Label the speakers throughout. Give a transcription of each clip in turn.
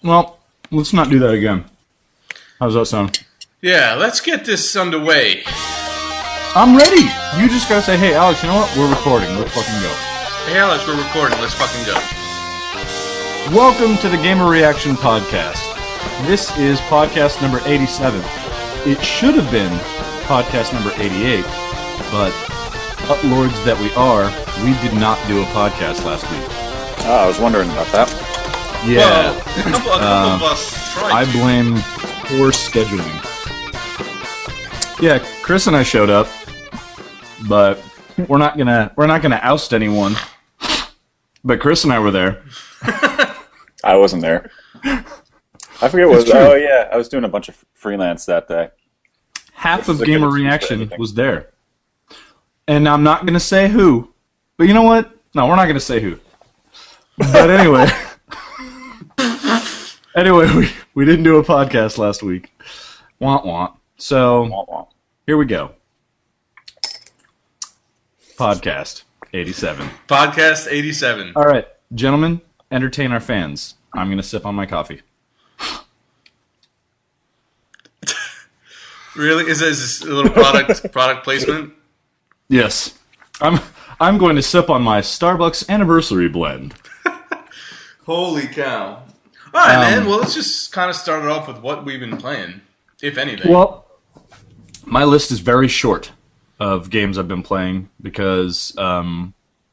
Speaker 1: Well, let's not do that again. How's that sound?
Speaker 2: Yeah, let's get this underway.
Speaker 1: I'm ready. You just gotta say, hey, Alex, you know what? We're recording. Let's fucking go.
Speaker 2: Hey, Alex, we're recording. Let's fucking go.
Speaker 1: Welcome to the Gamer Reaction Podcast. This is podcast number 87. It should have been podcast number 88, but utlords that we are, we did not do a podcast last week.
Speaker 3: Oh, I was wondering about that.
Speaker 1: Yeah.
Speaker 2: Well, a couple of us tried.
Speaker 1: I blame poor scheduling. Yeah, Chris and I showed up, but we're not gonna oust anyone. But Chris and I were there.
Speaker 3: I wasn't there. I forget what it was. Oh yeah, I was doing a bunch of freelance that day.
Speaker 1: Half of Gamer Reaction was there. And I'm not going to say who. But you know what? No, we're not going to say who. But anyway. we didn't do a podcast last week. Want want. So, here we go. Podcast 87.
Speaker 2: Podcast 87.
Speaker 1: All right, gentlemen, entertain our fans. I'm going to sip on my coffee.
Speaker 2: Really? Is this a little product placement?
Speaker 1: Yes. I'm going to sip on my Starbucks anniversary blend.
Speaker 2: Holy cow. Alright, man. Well, let's just kind of start it off with what we've been playing, if anything.
Speaker 1: Well, my list is very short of games I've been playing because,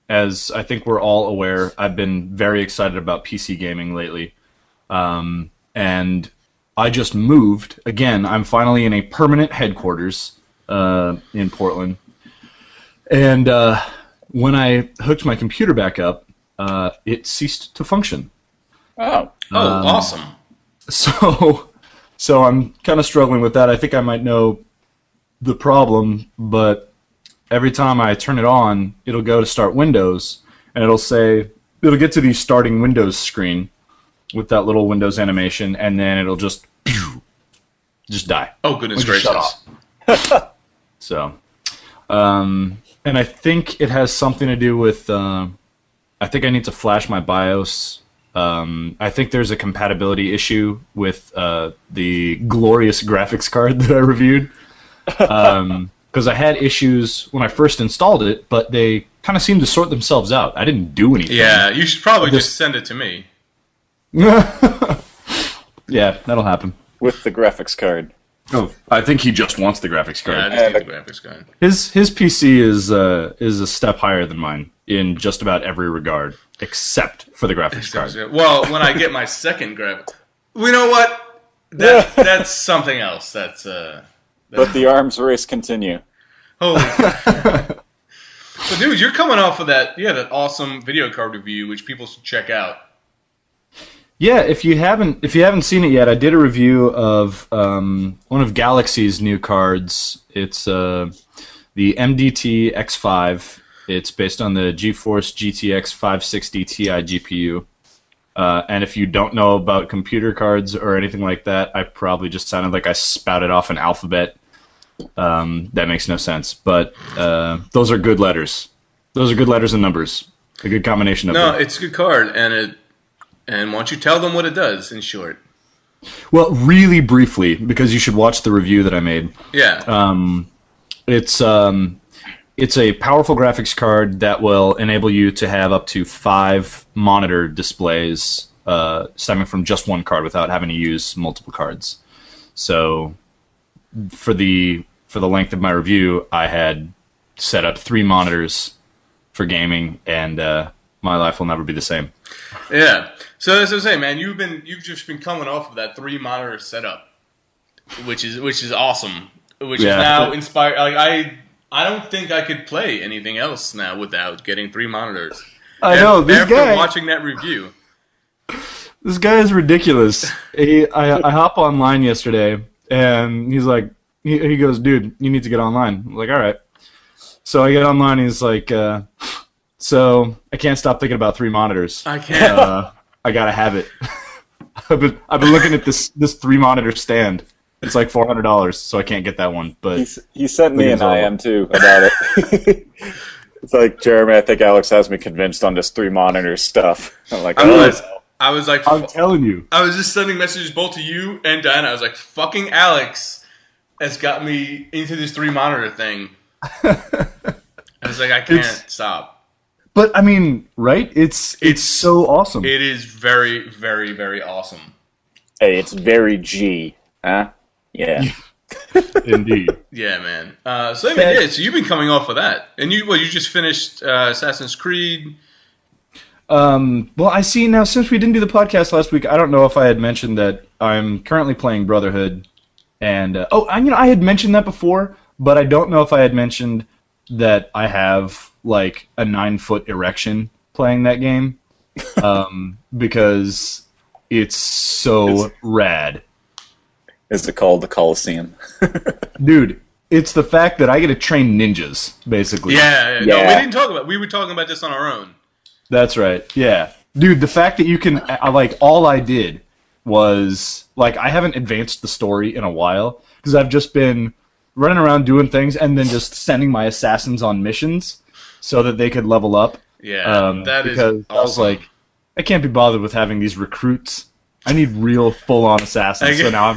Speaker 1: as I think we're all aware, I've been very excited about PC gaming lately. And I just moved. Again, I'm finally in a permanent headquarters in Portland. And when I hooked my computer back up, it ceased to function.
Speaker 3: Oh.
Speaker 2: Awesome.
Speaker 1: So I'm kind of struggling with that. I think I might know the problem, but every time I turn it on, it'll go to start Windows, and it'll get to the starting Windows screen with that little Windows animation, and then it'll just die.
Speaker 2: Oh, goodness gracious.
Speaker 1: Shut off. So, and I think it has something to do with, I think I need to flash my BIOS. I think there's a compatibility issue with the glorious graphics card that I reviewed. Because I had issues when I first installed it, but they kind of seemed to sort themselves out. I didn't do anything.
Speaker 2: Yeah, you should probably just send it to me.
Speaker 1: Yeah, that'll happen.
Speaker 3: With the graphics card.
Speaker 1: Oh, I think he just wants the graphics card.
Speaker 2: Yeah, I just need the graphics card.
Speaker 1: His PC is a step higher than mine in just about every regard, except for the graphics card.
Speaker 2: Well, when I get my second graphics, you know what? That's something else.
Speaker 3: But the arms race continue.
Speaker 2: Holy. But dude, you're coming off of that awesome video card review, which people should check out.
Speaker 1: Yeah, if you haven't seen it yet, I did a review of one of Galaxy's new cards. It's the MDT X5. It's based on the GeForce GTX 560 Ti GPU. And if you don't know about computer cards or anything like that, I probably just sounded like I spouted off an alphabet. That makes no sense. But those are good letters. Those are good letters and numbers. A good combination of them.
Speaker 2: No, it's a good card, and why don't you tell them what it does, in short?
Speaker 1: Well, really briefly, because you should watch the review that I made.
Speaker 2: Yeah.
Speaker 1: It's a powerful graphics card that will enable you to have up to 5 monitor displays stemming from just one card without having to use multiple cards. So, for the length of my review, I had set up 3 monitors for gaming, and my life will never be the same.
Speaker 2: Yeah. So as I was saying, man, you've just been coming off of that 3 monitor setup, which is awesome. Which is now inspired. Like I don't think I could play anything else now without getting 3 monitors.
Speaker 1: I know this
Speaker 2: after
Speaker 1: guy.
Speaker 2: Watching that review,
Speaker 1: This guy is ridiculous. I hop online yesterday, and he's like, he goes, dude, you need to get online. I'm like, all right. So I get online, and he's like, so I can't stop thinking about 3 monitors.
Speaker 2: I can't.
Speaker 1: I gotta have it. I've been looking at this 3 monitor stand. It's like $400, so I can't get that one. But
Speaker 3: he sent me an IM too about it. It's like, Jeremy, I think Alex has me convinced on this 3 monitor stuff. I'm like,
Speaker 2: I I was like,
Speaker 1: I'm telling you.
Speaker 2: I was just sending messages both to you and Dianna. I was like, fucking Alex has got me into this 3-monitor thing. I was like, I can't stop.
Speaker 1: But I mean, right? It's so awesome.
Speaker 2: It is very, very, very awesome.
Speaker 3: Hey, it's very G, huh? Yeah.
Speaker 1: Indeed.
Speaker 2: Yeah, man. So you've been coming off of that, and you just finished Assassin's Creed.
Speaker 1: Well, I see now. Since we didn't do the podcast last week, I don't know if I had mentioned that I'm currently playing Brotherhood, and I had mentioned that before, but I don't know if I had mentioned that I have like a 9-foot erection playing that game, because it's so rad.
Speaker 3: Is it called the Coliseum?
Speaker 1: Dude, it's the fact that I get to train ninjas, basically.
Speaker 2: Yeah. No, we didn't talk about. We were talking about this on our own.
Speaker 1: That's right. Yeah, dude, the fact that you can all I did was I haven't advanced the story in a while because I've just been running around doing things and then just sending my assassins on missions so that they could level up.
Speaker 2: Yeah, that is awesome.
Speaker 1: I was like, I can't be bothered with having these recruits. I need real full-on assassins. So now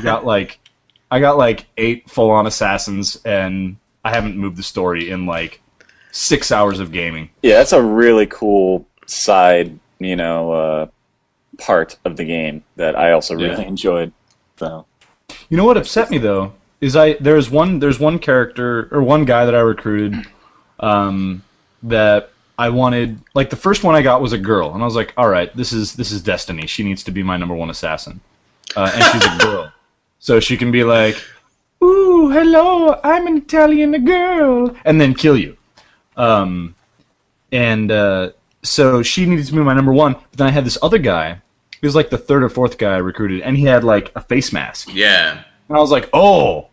Speaker 1: I got 8 full-on assassins, and I haven't moved the story in 6 hours of gaming.
Speaker 3: Yeah, that's a really cool side, part of the game that I also really enjoyed. So,
Speaker 1: you know what upset me though is there's one character or one guy that I recruited that I wanted. The first one I got was a girl, and I was like, all right, this is destiny. She needs to be my number 1 assassin, and she's a girl, so she can be like, "Ooh, hello, I'm an Italian girl," and then kill you. So she needed to be my number 1. But then I had this other guy. He was the 3rd or 4th guy I recruited, and he had a face mask.
Speaker 2: Yeah,
Speaker 1: and I was like, oh,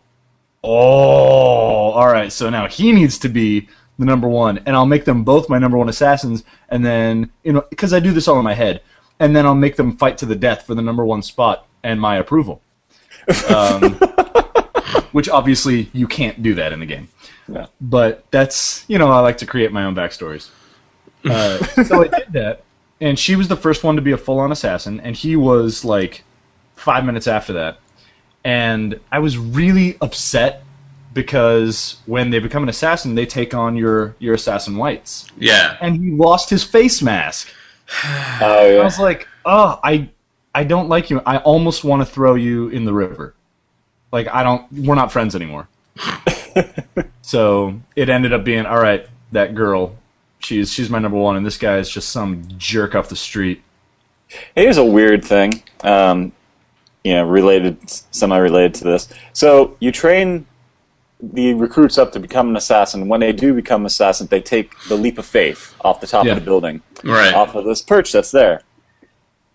Speaker 1: all right. So now he needs to be the number 1, and I'll make them both my number 1 assassins, and then because I do this all in my head, and then I'll make them fight to the death for the number 1 spot and my approval. Which obviously you can't do that in the game.
Speaker 3: No.
Speaker 1: But that's I like to create my own backstories. So I did that, and she was the first one to be a full-on assassin, and he was 5 minutes after that. And I was really upset because when they become an assassin, they take on your assassin whites.
Speaker 2: Yeah.
Speaker 1: And he lost his face mask.
Speaker 3: Oh, yeah.
Speaker 1: I was like, I don't like you. I almost want to throw you in the river. We're not friends anymore. So it ended up being, all right, that girl, she's my number 1, and this guy is just some jerk off the street.
Speaker 3: Here's a weird thing, semi-related to this. So you train the recruits up to become an assassin. When they do become assassins, they take the leap of faith off the top of the building,
Speaker 2: right,
Speaker 3: off of this perch that's there.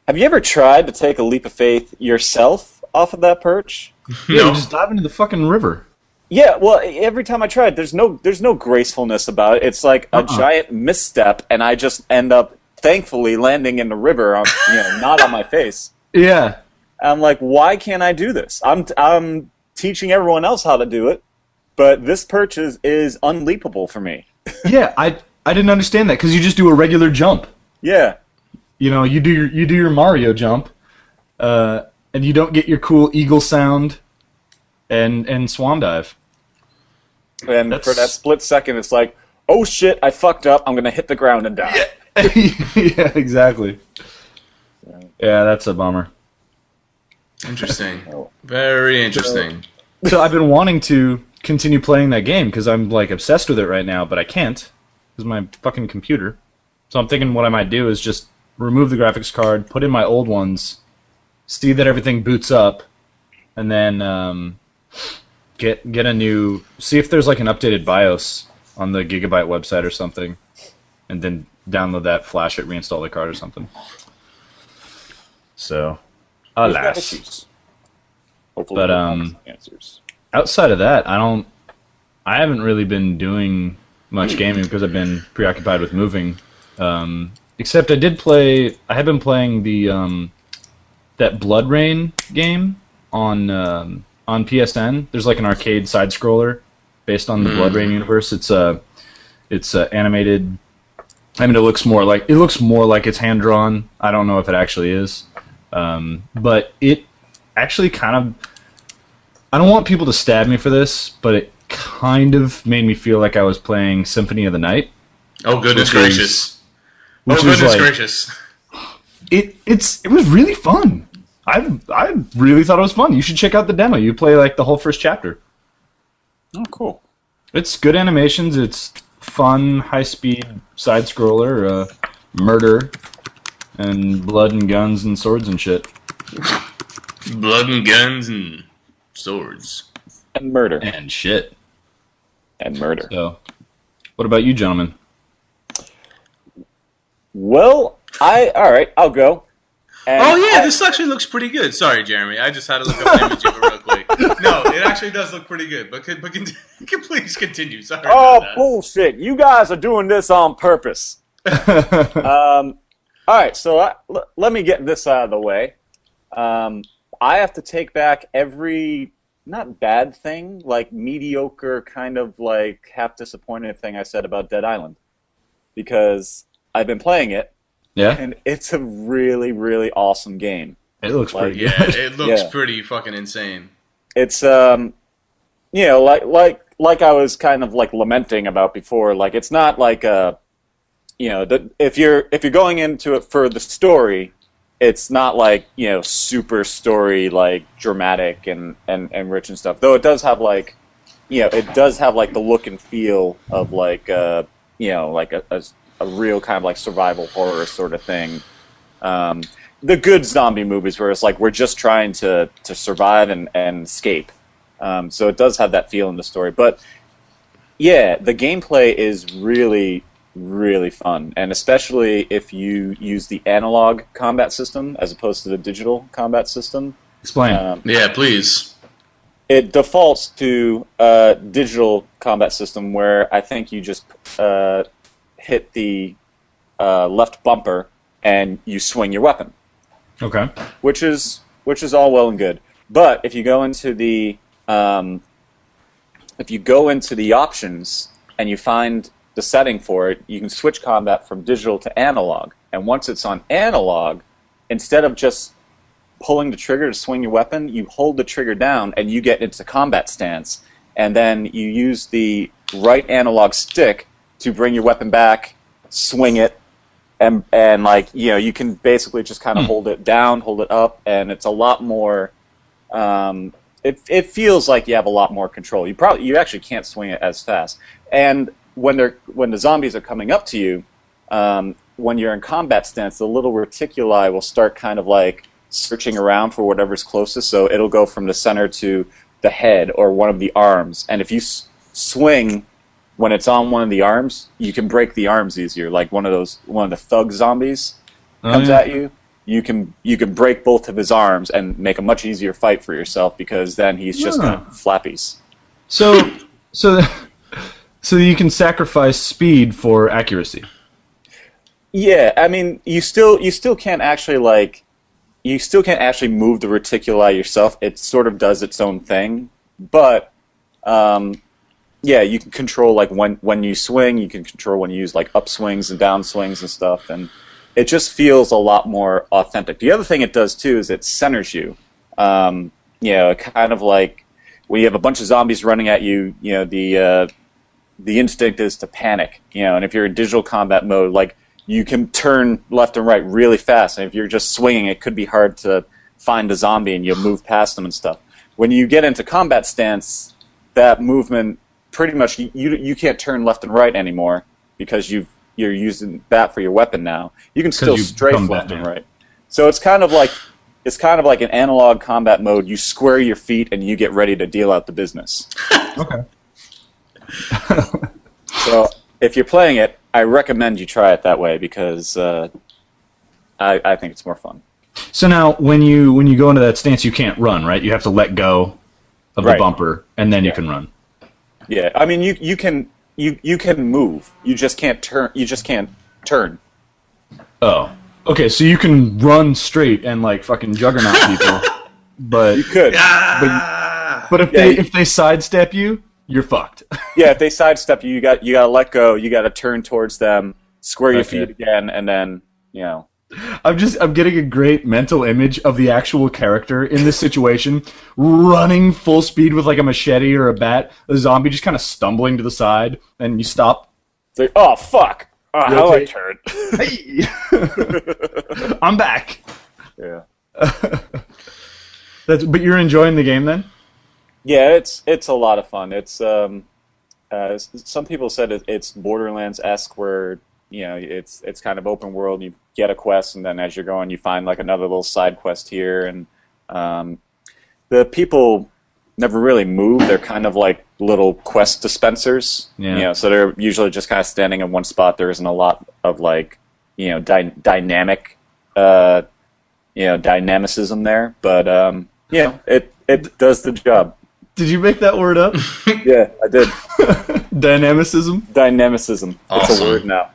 Speaker 3: Have you ever tried to take a leap of faith yourself off of that perch?
Speaker 1: Yeah, no. Just dive into the fucking river.
Speaker 3: Yeah, well, every time I tried, there's no gracefulness about it. It's like a giant misstep, and I just end up, thankfully, landing in the river, not on my face.
Speaker 1: Yeah.
Speaker 3: I'm like, why can't I do this? I'm teaching everyone else how to do it, but this perch is unleapable for me.
Speaker 1: Yeah, I didn't understand that because you just do a regular jump.
Speaker 3: Yeah.
Speaker 1: You do your Mario jump, and you don't get your cool eagle sound and swan dive.
Speaker 3: And for that split second, it's like, oh shit, I fucked up. I'm gonna hit the ground and die.
Speaker 1: Yeah, exactly. Yeah, that's a bummer.
Speaker 2: Interesting. Very interesting.
Speaker 1: So I've been wanting to continue playing that game because I'm obsessed with it right now, but I can't because my fucking computer. So I'm thinking what I might do is just remove the graphics card, put in my old ones, see that everything boots up, and then get a new. See if there's an updated BIOS on the Gigabyte website or something, and then download that, flash it, reinstall the card or something. So, alas.
Speaker 3: Hopefully,
Speaker 1: but
Speaker 3: answers.
Speaker 1: Outside of that, I haven't really been doing much gaming because I've been preoccupied with moving. Except I have been playing the that Blood Rain game on PSN. There's an arcade side scroller based on the Blood Rain universe. It's animated I mean, it looks more like it's hand drawn. I don't know if it actually is, but it actually kind of. I don't want people to stab me for this, but it kind of made me feel like I was playing Symphony of the Night.
Speaker 2: Oh goodness gracious! Gracious!
Speaker 1: It was really fun. I really thought it was fun. You should check out the demo. You play like the whole first chapter.
Speaker 3: Oh, cool!
Speaker 1: It's good animations. It's fun, high-speed side-scroller, murder, and blood and guns and swords and shit.
Speaker 2: Blood and guns and swords.
Speaker 3: And murder.
Speaker 1: And shit.
Speaker 3: And murder.
Speaker 1: So, what about you, gentlemen?
Speaker 3: Well, alright, I'll go. And
Speaker 2: this actually looks pretty good. Sorry, Jeremy, I just had to look up an image of it real quick. No, it actually does look pretty good, but please continue. Sorry about that.
Speaker 3: Bullshit. You guys are doing this on purpose. Alright, so let me get this out of the way. I have to take back every, not bad thing, like mediocre, kind of like half disappointed thing I said about Dead Island. Because I've been playing it, and it's a really, really awesome game.
Speaker 1: It looks pretty good.
Speaker 2: Yeah, it looks pretty fucking insane.
Speaker 3: It's, like I was kind of like lamenting about before, like it's not like if you're going into it for the story, it's not like, super story, like dramatic and rich and stuff. Though it does have like, the look and feel of like, like a real kind of like survival horror sort of thing. The good zombie movies where it's like we're just trying to survive and escape. So it does have that feel in the story. But yeah, the gameplay is really, really fun. And especially if you use the analog combat system as opposed to the digital combat system.
Speaker 1: Explain.
Speaker 2: Yeah, please.
Speaker 3: It defaults to a digital combat system where I think you just hit the left bumper and you swing your weapon.
Speaker 1: Okay.
Speaker 3: Which is all well and good. But if you go into the options and you find the setting for it, you can switch combat from digital to analog. And once it's on analog, instead of just pulling the trigger to swing your weapon, you hold the trigger down and you get into combat stance. And then you use the right analog stick to bring your weapon back, swing it, and like, you can basically just kind of hold it down, hold it up, and it's a lot more. It feels like you have a lot more control. You actually can't swing it as fast. And when the zombies are coming up to you, when you're in combat stance, the little reticuli will start kind of like searching around for whatever's closest. So it'll go from the center to the head or one of the arms. And if you swing when it's on one of the arms, you can break the arms easier. Like one of the thug zombies comes at you. You can break both of his arms and make a much easier fight for yourself because then he's just kind of flappies.
Speaker 1: So you can sacrifice speed for accuracy.
Speaker 3: Yeah, I mean, you still can't actually move the reticuli yourself. It sort of does its own thing, but yeah, you can control like when you swing. You can control when you use like upswings and downswings and stuff, and it just feels a lot more authentic. The other thing it does too is it centers you. Kind of like when you have a bunch of zombies running at you. The instinct is to panic. And if you're in digital combat mode, like you can turn left and right really fast, and if you're just swinging, it could be hard to find a zombie and you'll move past them and stuff. When you get into combat stance, that movement pretty much you can't turn left and right anymore because you're using that for your weapon now. You can still strafe left and right. So it's kind of like an analog combat mode. You square your feet and you get ready to deal out the business.
Speaker 1: Okay.
Speaker 3: So if you're playing it, I recommend you try it that way because I think it's more fun.
Speaker 1: So now, when you go into that stance, you can't run, right? You have to let go of the bumper, and then you can run.
Speaker 3: Yeah, I mean you can move. You just can't turn. You just can't turn.
Speaker 1: Oh, okay. So you can run straight and like fucking juggernaut people, but
Speaker 3: you could.
Speaker 1: But if they sidestep you, you're fucked.
Speaker 3: Yeah, if they sidestep you, you got to let go. You got to turn towards them, square your feet again, and then,
Speaker 1: I'm getting a great mental image of the actual character in this situation, running full speed with like a machete or a bat, a zombie just kind of stumbling to the side, and you stop.
Speaker 3: It's like, oh, fuck. Oh, how I turned.
Speaker 1: Hey! I'm back.
Speaker 3: Yeah.
Speaker 1: But you're enjoying the game then?
Speaker 3: Yeah, it's a lot of fun. It's some people said it's Borderlands-esque, where it's kind of open world. You get a quest, and then as you're going, you find like another little side quest here. And the people never really move. They're kind of like little quest dispensers.
Speaker 1: Yeah.
Speaker 3: So they're usually just kind of standing in one spot. There isn't a lot of like dynamic dynamicism there, but it does the job.
Speaker 1: Did you make that word up?
Speaker 3: Yeah, I did.
Speaker 1: Dynamicism?
Speaker 3: Dynamicism.
Speaker 2: Awesome.
Speaker 3: It's a word now.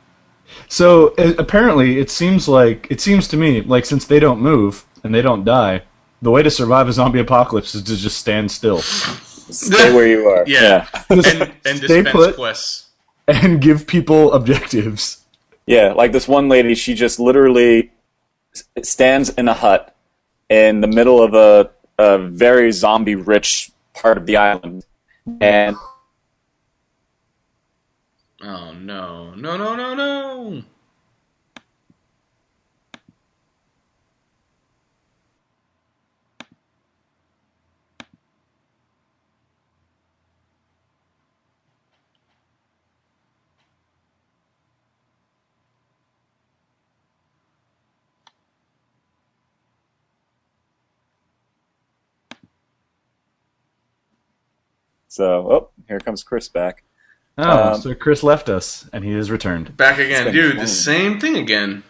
Speaker 1: So apparently, it seems to me like since they don't move and they don't die, the way to survive a zombie apocalypse is to just stand still.
Speaker 3: Stay where you are.
Speaker 2: Yeah. And dispense
Speaker 1: put
Speaker 2: quests.
Speaker 1: and give people objectives.
Speaker 3: Yeah, like this one lady, she just literally stands in a hut in the middle of a very zombie-rich part of the island, and
Speaker 2: Oh, no.
Speaker 3: so, here comes Chris back.
Speaker 1: So Chris left us, and he has returned.
Speaker 2: Back again.
Speaker 3: been
Speaker 2: Dude,
Speaker 3: fun.
Speaker 2: the same thing again.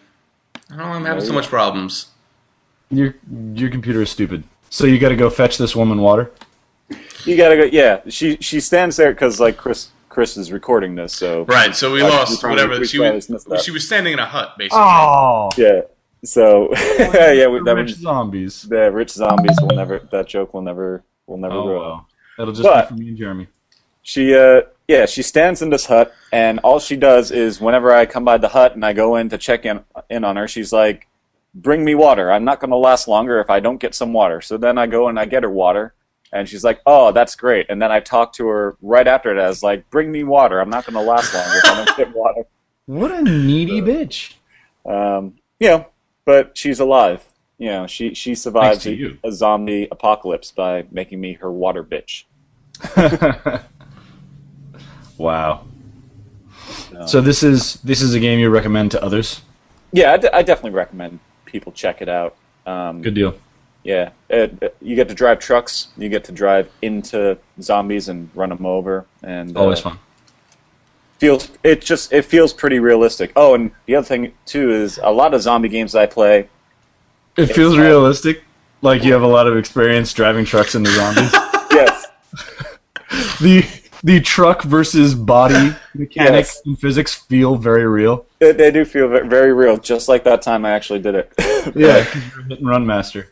Speaker 2: I don't know why I'm having so much problems.
Speaker 1: Your computer is stupid. So you got to go fetch this woman water?
Speaker 3: You gotta go. Yeah, she stands there because like Chris is recording this, so
Speaker 2: Right, so we lost whatever. She was
Speaker 3: that.
Speaker 2: standing in a hut, basically.
Speaker 1: Oh!
Speaker 3: Yeah. So yeah, that
Speaker 1: rich zombies.
Speaker 3: the rich zombies will never. That joke will never
Speaker 1: Oh,
Speaker 3: grow.
Speaker 1: wow. That'll just
Speaker 3: But-
Speaker 1: be for me and Jeremy.
Speaker 3: She stands in this hut, and all she does is whenever I come by the hut and I go in to check in on her, she's like, "Bring me water. I'm not going to last longer if I don't get some water." So then I go and I get her water, and she's like, "Oh, that's great." And then I talk to her right after that. I was like, "Bring me water. I'm not going to last longer if I don't get water."
Speaker 1: What a needy bitch.
Speaker 3: But she's alive. She survives
Speaker 1: Thanks to you.
Speaker 3: a zombie apocalypse by making me her water bitch.
Speaker 1: Wow. So this is a game you recommend to others?
Speaker 3: Yeah, I definitely recommend people check it out.
Speaker 1: Good deal.
Speaker 3: Yeah, you get to drive trucks. You get to drive into zombies and run them over, and
Speaker 1: Always fun.
Speaker 3: It feels pretty realistic. Oh, and the other thing too is a lot of zombie games that I play.
Speaker 1: It feels realistic, like you have a lot of experience driving trucks into zombies.
Speaker 3: Yes.
Speaker 1: The truck versus body mechanics and physics feel very real.
Speaker 3: They do feel very real, just like that time I actually did it.
Speaker 1: Yeah, 'cause you're a hit and run master.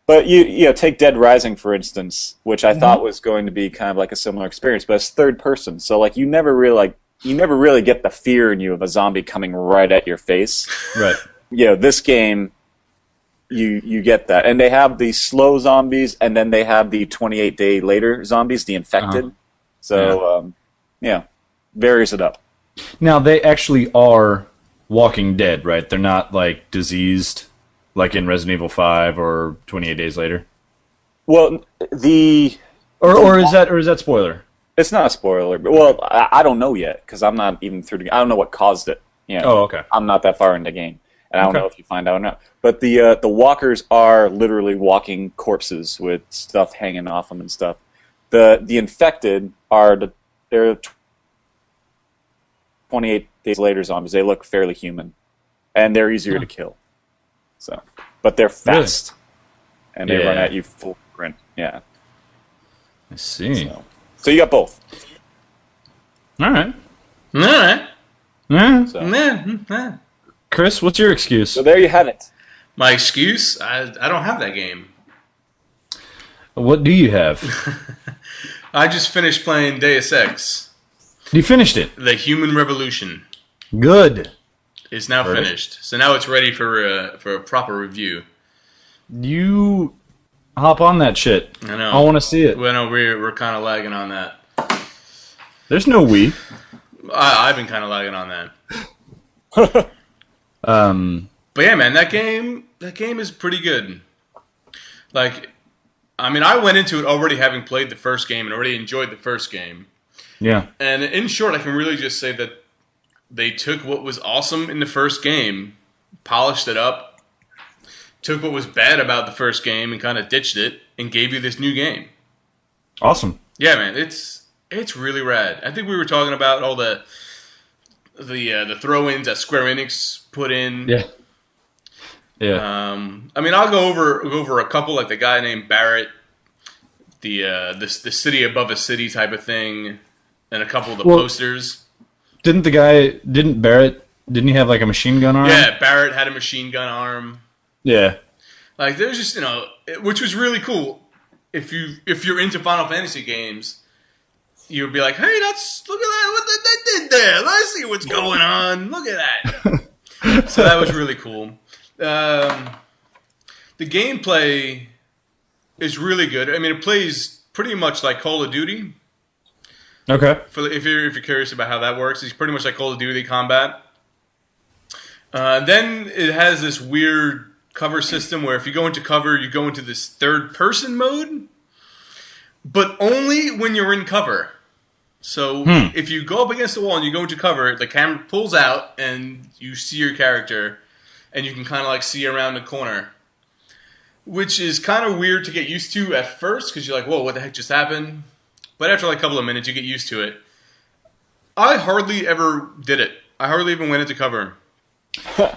Speaker 3: But you take Dead Rising, for instance, which I thought was going to be kind of like a similar experience, but it's third person, so like you never really get the fear in you of a zombie coming right at your face.
Speaker 1: Right.
Speaker 3: This game, you get that, and they have the slow zombies, and then they have the 28-day later zombies, the infected. So varies it up.
Speaker 1: Now they actually are Walking Dead, right? They're not like diseased, like in Resident Evil 5 or 28 Days Later.
Speaker 3: Well,
Speaker 1: or is that spoiler?
Speaker 3: It's not a spoiler. But, well, I don't know yet because I'm not even through I don't know what caused it.
Speaker 1: Oh, okay.
Speaker 3: I'm not that far in the game, and I don't know if you find out or not. But the walkers are literally walking corpses with stuff hanging off them and stuff. The infected they're 28 days later zombies. They look fairly human, and they're easier to kill. So, but they're fast, and they run at you full sprint. Yeah,
Speaker 1: I see.
Speaker 3: So you got both.
Speaker 1: All right.
Speaker 2: Alright.
Speaker 1: Yeah. Chris, what's your excuse?
Speaker 3: So there you have it.
Speaker 2: My excuse? I don't have that game.
Speaker 1: What do you have?
Speaker 2: I just finished playing Deus Ex.
Speaker 1: You finished it.
Speaker 2: The Human Revolution.
Speaker 1: Good.
Speaker 2: It's now finished. So now it's ready for a proper review.
Speaker 1: You hop on that shit.
Speaker 2: I know.
Speaker 1: I want to see it.
Speaker 2: Well, no, we're kind of lagging on that.
Speaker 1: There's no Wii.
Speaker 2: I've been kind of lagging on that. But yeah, man, that game is pretty good. Like, I mean, I went into it already having played the first game and already enjoyed the first game.
Speaker 1: Yeah.
Speaker 2: And in short, I can really just say that they took what was awesome in the first game, polished it up, took what was bad about the first game and kind of ditched it, and gave you this new game.
Speaker 1: Awesome.
Speaker 2: Yeah, man, it's really rad. I think we were talking about all the throw-ins that Square Enix put in.
Speaker 1: Yeah. Yeah.
Speaker 2: I mean, I'll go over a couple, like the guy named Barrett, the city above a city type of thing, and a couple of the posters.
Speaker 1: Didn't Barrett he have like a machine gun arm?
Speaker 2: Yeah, Barrett had a machine gun arm.
Speaker 1: Yeah.
Speaker 2: Like there's just, which was really cool. If you're into Final Fantasy games, you'd be like, hey, look at that, what they did there. Let's see what's going on. Look at that. So that was really cool. The gameplay is really good. I mean, it plays pretty much like Call of Duty.
Speaker 1: Okay.
Speaker 2: If you're curious about how that works, it's pretty much like Call of Duty combat. Then it has this weird cover system where if you go into cover, you go into this third-person mode, but only when you're in cover. So if you go up against the wall and you go into cover, the camera pulls out and you see your character, and you can kind of like see around the corner, which is kind of weird to get used to at first because you're like, whoa, what the heck just happened? But after like a couple of minutes, you get used to it. I hardly ever did it. I hardly even went into cover.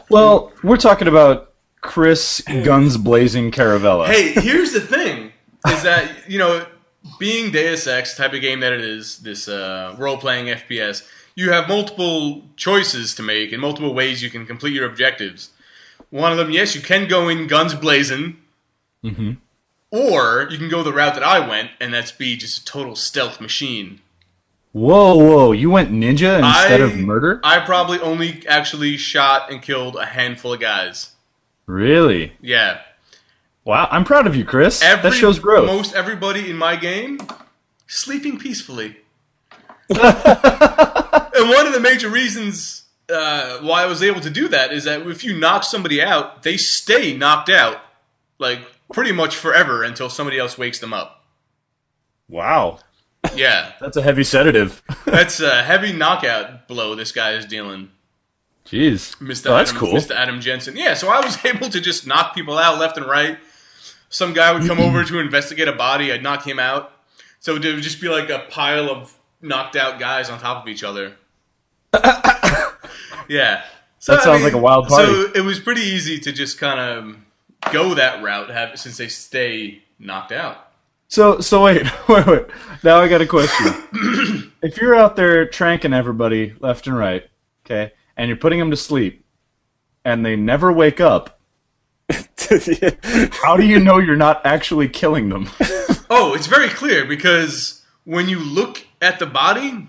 Speaker 1: Well, we're talking about Chris Guns Blazing Caravella.
Speaker 2: Hey, here's the thing, is that, being Deus Ex, type of game that it is, this role-playing FPS, you have multiple choices to make and multiple ways you can complete your objectives. One of them, yes, you can go in guns blazing, or you can go the route that I went, and that's be just a total stealth machine.
Speaker 1: Whoa, you went ninja instead of murder?
Speaker 2: I probably only actually shot and killed a handful of guys.
Speaker 1: Really?
Speaker 2: Yeah.
Speaker 1: Wow, I'm proud of you, Chris. That shows growth.
Speaker 2: Most everybody in my game, sleeping peacefully. And one of the major reasons why I was able to do that is that if you knock somebody out, they stay knocked out, like, pretty much forever until somebody else wakes them up.
Speaker 1: Wow.
Speaker 2: Yeah.
Speaker 1: That's a heavy sedative.
Speaker 2: That's a heavy knockout blow this guy is dealing.
Speaker 1: Jeez.
Speaker 2: That's cool. Mr. Adam Jensen. Yeah, so I was able to just knock people out left and right. Some guy would come over to investigate a body. I'd knock him out. So it would just be like a pile of knocked out guys on top of each other. Yeah. So,
Speaker 1: that sounds like a wild party.
Speaker 2: So it was pretty easy to just kind of go that route since they stay knocked out.
Speaker 1: So wait. Now I got a question. If you're out there tranking everybody left and right, okay, and you're putting them to sleep, and they never wake up, how do you know you're not actually killing them?
Speaker 2: Oh, it's very clear because when you look at the body,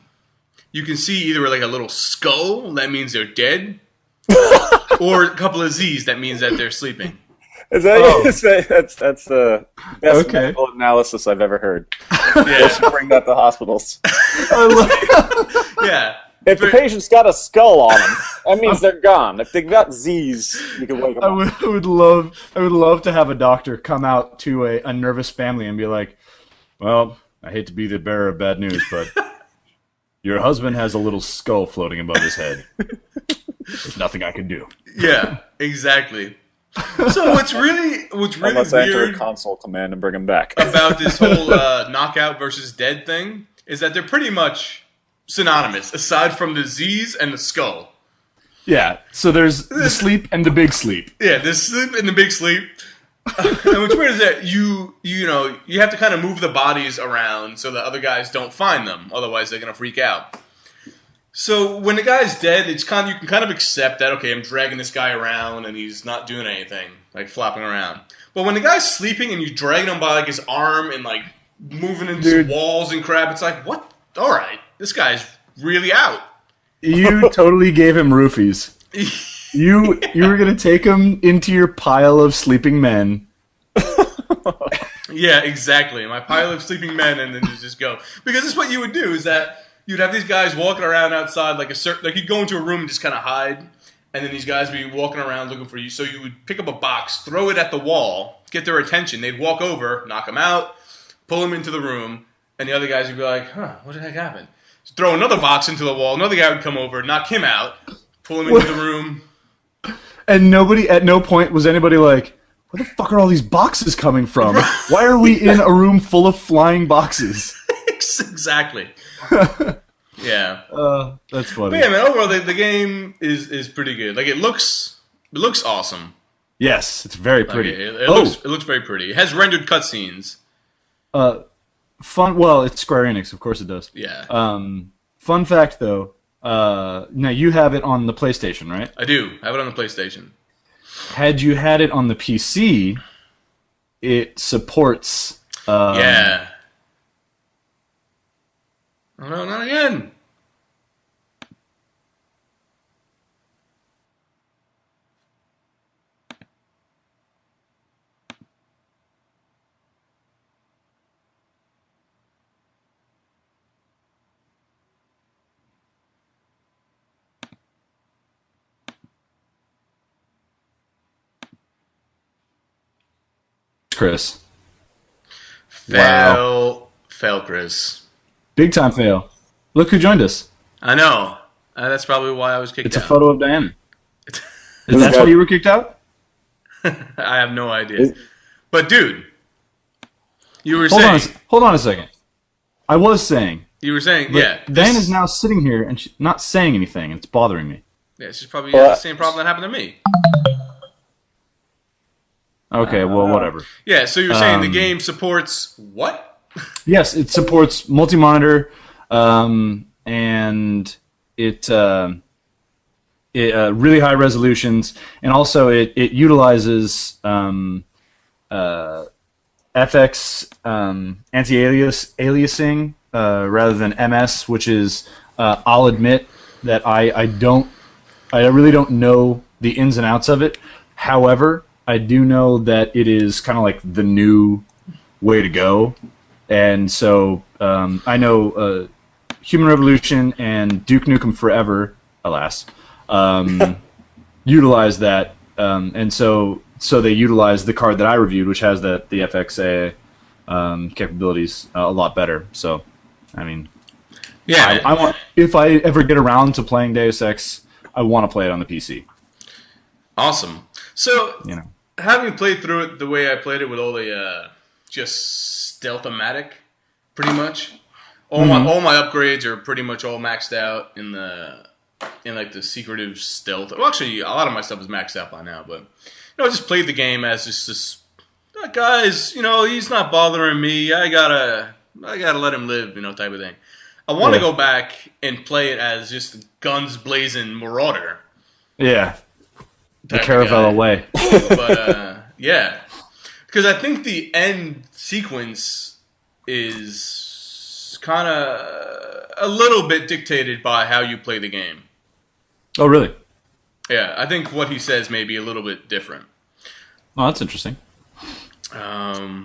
Speaker 2: you can see either like a little skull, that means they're dead, or a couple of Z's, that means that they're sleeping.
Speaker 3: Is that that's the best medical analysis I've ever heard.
Speaker 2: Yeah.
Speaker 3: They should bring that to hospitals.
Speaker 2: Yeah.
Speaker 3: If the patient's got a skull on them, that means they're gone. If they've got Z's, you can wake them up.
Speaker 1: I would love to have a doctor come out to a nervous family and be like, well, I hate to be the bearer of bad news, but your husband has a little skull floating above his head. There's nothing I can do.
Speaker 2: Yeah, exactly. So what's really
Speaker 3: I must enter a console command and bring him back.
Speaker 2: about this whole knockout versus dead thing is that they're pretty much synonymous, aside from the Z's and the skull.
Speaker 1: Yeah, so there's the sleep and the big sleep.
Speaker 2: Yeah, the sleep and the big sleep. And what's weird is that you have to kind of move the bodies around so that other guys don't find them, otherwise they're gonna freak out. So when the guy's dead, you can kind of accept that, okay, I'm dragging this guy around and he's not doing anything, like flopping around. But when the guy's sleeping and you drag him by like his arm and like moving into walls and crap, it's like, what? All right, this guy's really out.
Speaker 1: You totally gave him roofies. You were gonna take him into your pile of sleeping men.
Speaker 2: Yeah, exactly. My pile of sleeping men, and then you just go. Because this is what you would do, is that you'd have these guys walking around outside like you'd go into a room and just kind of hide, and then these guys would be walking around looking for you. So you would pick up a box, throw it at the wall, get their attention. They'd walk over, knock them out, pull them into the room, and the other guys would be like, what the heck happened? So throw another box into the wall, another guy would come over, knock him out, pull him into the room.
Speaker 1: And at no point was anybody like, where the fuck are all these boxes coming from? Why are we in a room full of flying boxes?
Speaker 2: Exactly. Yeah.
Speaker 1: That's funny.
Speaker 2: But yeah, man, overall, the game is pretty good. Like, it looks awesome.
Speaker 1: Yes, it's very pretty.
Speaker 2: It looks very pretty. It has rendered cutscenes.
Speaker 1: Fun. Well, it's Square Enix, of course it does.
Speaker 2: Yeah.
Speaker 1: Fun fact, though. Now, you have it on the PlayStation, right?
Speaker 2: I do. I have it on the PlayStation.
Speaker 1: Had you had it on the PC, it supports...
Speaker 2: yeah. Oh, no, not again.
Speaker 1: Chris.
Speaker 2: Fail, Chris.
Speaker 1: Big time fail. Look who joined us.
Speaker 2: I know. That's probably why I was kicked out.
Speaker 1: It's a photo of Dianna. Is that why you were kicked out?
Speaker 2: I have no idea. But dude, you were
Speaker 1: Hold
Speaker 2: saying.
Speaker 1: Hold on a second. I was saying.
Speaker 2: You were saying, yeah.
Speaker 1: Diana's now sitting here and she's not saying anything. It's bothering me.
Speaker 2: Yeah, she's probably the same problem that happened to me.
Speaker 1: Okay, well, whatever.
Speaker 2: Yeah, so you were saying the game supports what?
Speaker 1: Yes, it supports multi-monitor, and it really high resolutions, and also it utilizes FX anti-aliasing rather than MS, which is I'll admit that I really don't know the ins and outs of it. However, I do know that it is kind of like the new way to go, and so I know Human Revolution and Duke Nukem Forever, alas, utilize that, and so they utilize the card that I reviewed, which has the FXA capabilities a lot better. So, I mean,
Speaker 2: yeah,
Speaker 1: I want, if I ever get around to playing Deus Ex, I want to play it on the PC.
Speaker 2: Awesome. So,
Speaker 1: you know,
Speaker 2: having played through it the way I played it with all the just stealth-o-matic, pretty much. All my upgrades are pretty much all maxed out in like the secretive stealth. Well, actually, a lot of my stuff is maxed out by now, but I just played the game as just this guys. He's not bothering me. I gotta let him live, type of thing. I want to go back and play it as just a guns blazing marauder.
Speaker 1: Yeah. The Caravella way.
Speaker 2: But, yeah. Because I think the end sequence is kind of a little bit dictated by how you play the game.
Speaker 1: Oh, really?
Speaker 2: Yeah, I think what he says may be a little bit different.
Speaker 1: Oh, that's interesting.
Speaker 2: Yeah,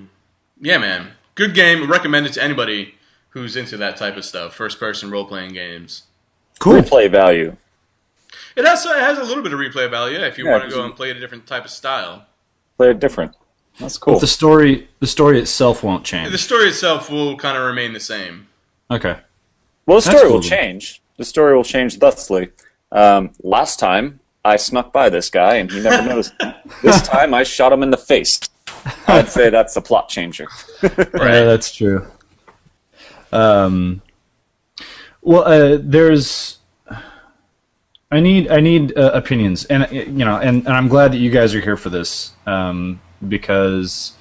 Speaker 2: man. Good game. Recommend it to anybody who's into that type of stuff. First-person role-playing games.
Speaker 3: Cool. Replay value.
Speaker 2: It has a little bit of replay value, if you want to go and play it a different type of style.
Speaker 3: Play it different. That's cool.
Speaker 1: But the story itself won't change.
Speaker 2: The story itself will kind of remain the same.
Speaker 1: Okay.
Speaker 3: Well, the story will change. The story will change thusly. Last time, I snuck by this guy, and he never noticed. This time, I shot him in the face. I'd say that's a plot changer.
Speaker 2: Right.
Speaker 1: Yeah, that's true. There's... I need opinions, and and I'm glad that you guys are here for this, because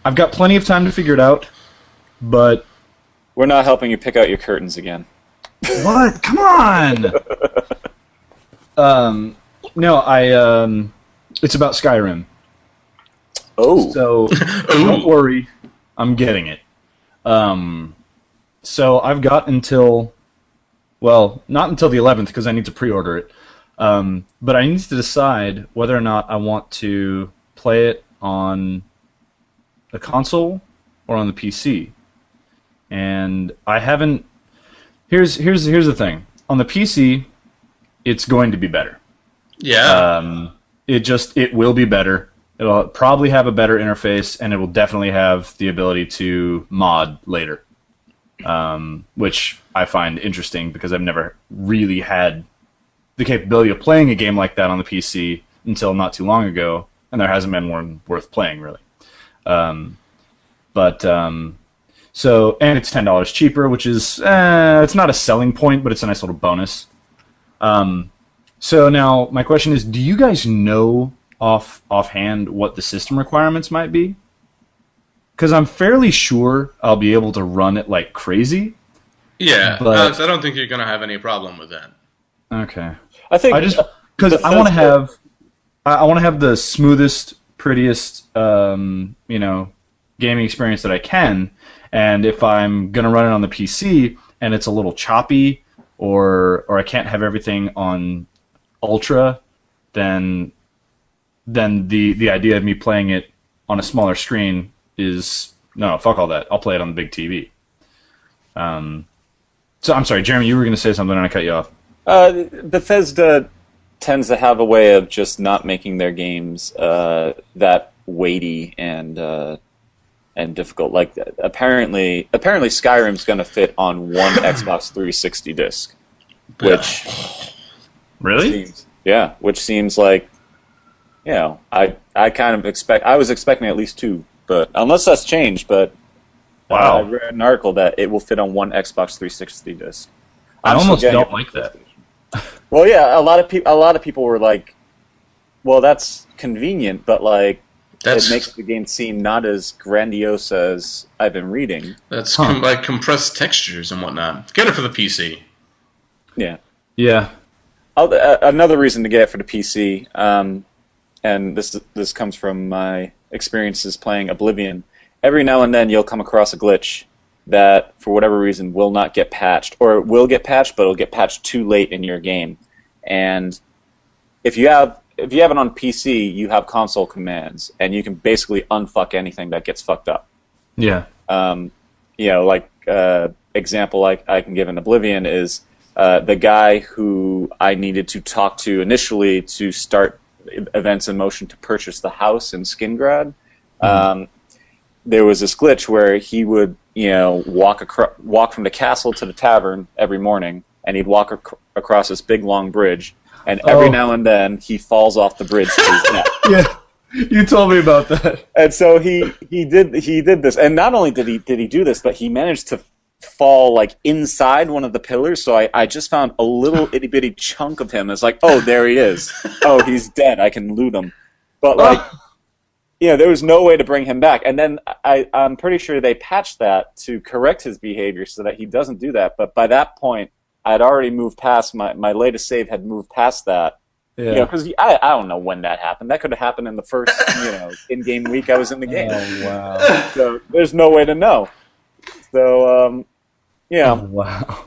Speaker 1: I've got plenty of time to figure it out, but
Speaker 3: we're not helping you pick out your curtains again.
Speaker 1: What? Come on! No, it's about Skyrim.
Speaker 3: Oh.
Speaker 1: So don't worry, I'm getting it. So I've got until well, not until the 11th because I need to pre-order it. But I need to decide whether or not I want to play it on the console or on the PC. And I haven't. Here's the thing. On the PC, it's going to be better.
Speaker 2: Yeah.
Speaker 1: It will be better. It'll probably have a better interface, and it will definitely have the ability to mod later, which I find interesting because I've never really had the capability of playing a game like that on the PC until not too long ago, and there hasn't been one worth playing, really. So, and it's $10 cheaper, which is, it's not a selling point, but it's a nice little bonus. So now, my question is, do you guys know offhand what the system requirements might be? Because I'm fairly sure I'll be able to run it like crazy.
Speaker 2: Yeah,
Speaker 1: but
Speaker 2: Alex, I don't think you're going to have any problem with that.
Speaker 1: Okay.
Speaker 3: I think
Speaker 1: because I want to have the smoothest, prettiest, gaming experience that I can. And if I'm gonna run it on the PC and it's a little choppy, or I can't have everything on ultra, then the idea of me playing it on a smaller screen is no, fuck all that. I'll play it on the big TV. So I'm sorry, Jeremy, you were gonna say something and I cut you off.
Speaker 3: Bethesda tends to have a way of just not making their games that weighty and difficult. Like apparently Skyrim's going to fit on one Xbox 360 disc, which
Speaker 1: really,
Speaker 3: which seems like, I kind of I was expecting at least 2, but unless that's changed. But
Speaker 1: wow,
Speaker 3: I read an article that it will fit on one Xbox 360 disc.
Speaker 1: I almost don't like that.
Speaker 3: Well, yeah, a lot of people were like, "Well, that's convenient, but like." It makes the game seem not as grandiose as I've been reading.
Speaker 2: That's like compressed textures and whatnot. Get it for the PC.
Speaker 3: Yeah.
Speaker 1: Yeah.
Speaker 3: Another reason to get it for the PC, and this comes from my experiences playing Oblivion. Every now and then you'll come across a glitch that, for whatever reason, will not get patched, or it will get patched, but it'll get patched too late in your game. And if you have it on PC, you have console commands, and you can basically unfuck anything that gets fucked up.
Speaker 1: Yeah.
Speaker 3: Example I can give in Oblivion is the guy who I needed to talk to initially to start events in motion to purchase the house in Skingrad. There was this glitch where he would, walk from the castle to the tavern every morning, and he'd walk across this big long bridge. And every now and then, he falls off the bridge to his death.
Speaker 1: Yeah, you told me about that.
Speaker 3: And so he did this, and not only did he do this, but he managed to fall like inside one of the pillars. So I just found a little itty bitty chunk of him. It's like, oh, there he is. Oh, he's dead. I can loot him. But there was no way to bring him back. And then I'm pretty sure they patched that to correct his behavior so that he doesn't do that. But by that point, I'd already moved past my latest save had moved past that. Yeah. Because I don't know when that happened. That could have happened in the first in-game week I was in the game.
Speaker 1: Oh wow!
Speaker 3: So there's no way to know. So
Speaker 1: Oh, wow.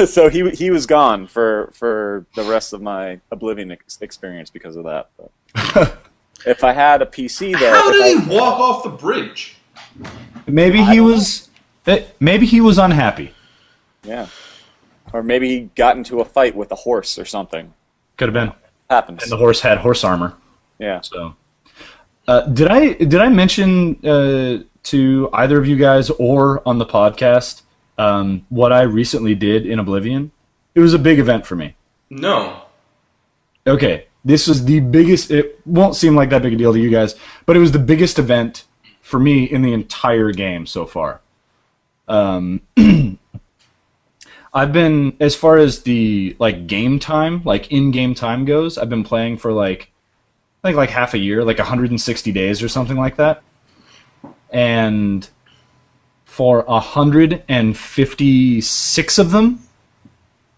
Speaker 3: So he was gone for the rest of my Oblivion experience because of that. But if I had a PC though,
Speaker 2: how did he walk off the bridge?
Speaker 1: Maybe he was unhappy.
Speaker 3: Yeah. Or maybe he got into a fight with a horse or something.
Speaker 1: Could have been.
Speaker 3: Happens.
Speaker 1: And the horse had horse armor.
Speaker 3: Yeah.
Speaker 1: So, did I mention to either of you guys or on the podcast what I recently did in Oblivion? It was a big event for me.
Speaker 2: No.
Speaker 1: Okay, this was the biggest. It won't seem like that big a deal to you guys, but it was the biggest event for me in the entire game so far. I've been, as far as the game time, in-game time goes, I've been playing for like half a year, 160 days or something like that. And for 156 of them,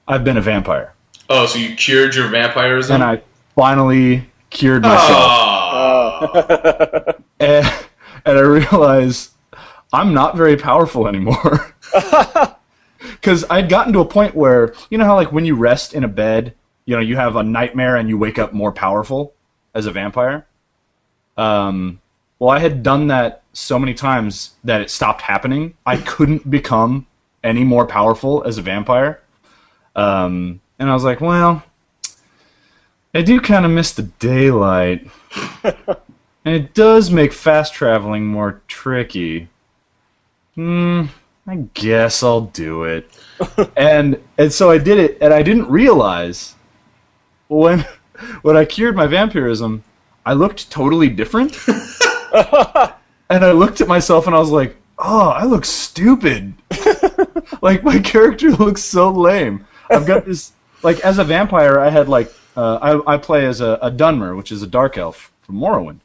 Speaker 1: I've been a vampire.
Speaker 2: Oh, so you cured your vampirism?
Speaker 1: And I finally cured myself.
Speaker 3: Oh.
Speaker 1: And I realized I'm not very powerful anymore. Because I'd gotten to a point where, you know how like when you rest in a bed, you know, you have a nightmare and you wake up more powerful as a vampire? Well, I had done that so many times that it stopped happening. I couldn't become any more powerful as a vampire. And I was like, well, I do kind of miss the daylight. And it does make fast traveling more tricky. I guess I'll do it. and so I did it, and I didn't realize when I cured my vampirism, I looked totally different. And I looked at myself and I was like, oh, I look stupid. Like, my character looks so lame. I've got this, like, as a vampire, I had, like, I play as a Dunmer, which is a dark elf from Morrowind.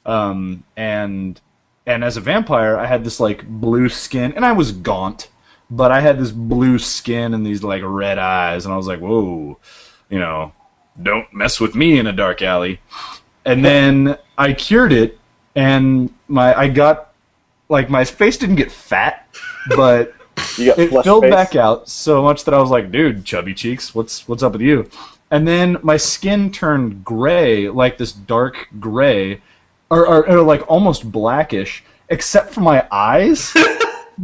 Speaker 1: And as a vampire, I had this, like, blue skin, and I was gaunt, but I had this blue skin and these, like, red eyes, and I was like, whoa, you know, don't mess with me in a dark alley. And then I cured it, and I got, like, my face didn't get fat, but it filled back out so much that I was like, dude, chubby cheeks, what's up with you? And then my skin turned gray, like this dark gray, or like almost blackish, except for my eyes.